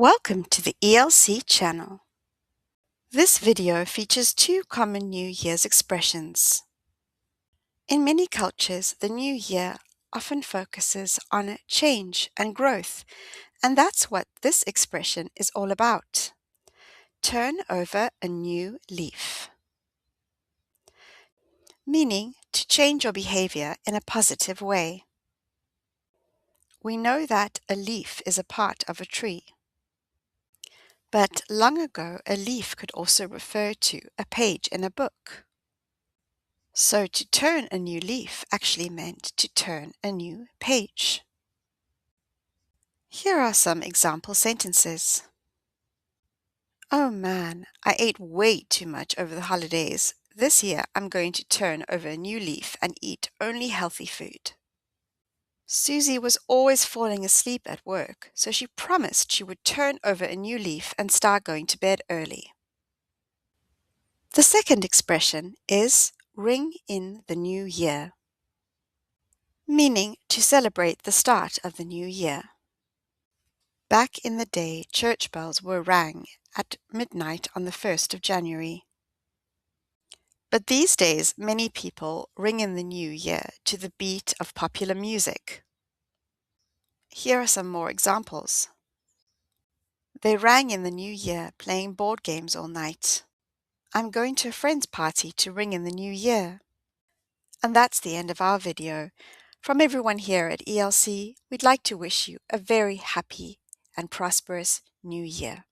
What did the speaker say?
Welcome to the ELC channel. This video features two common New Year's expressions. In many cultures, the New Year often focuses on change and growth, and that's what this expression is all about. Turn over a new leaf, meaning to change your behavior in a positive way. We know that a leaf is a part of a tree. But long ago, a leaf could also refer to a page in a book. So to turn a new leaf actually meant to turn a new page. Here are some example sentences. Oh man, I ate way too much over the holidays. This year I'm going to turn over a new leaf and eat only healthy food. Susie was always falling asleep at work, so she promised she would turn over a new leaf and start going to bed early. The second expression is ring in the new year, meaning to celebrate the start of the new year. Back in the day, church bells were rang at midnight on the 1st of January. But these days, many people ring in the new year to the beat of popular music. Here are some more examples. They rang in the new year playing board games all night. I'm going to a friend's party to ring in the new year. And that's the end of our video. From everyone here at ELC, we'd like to wish you a very happy and prosperous new year.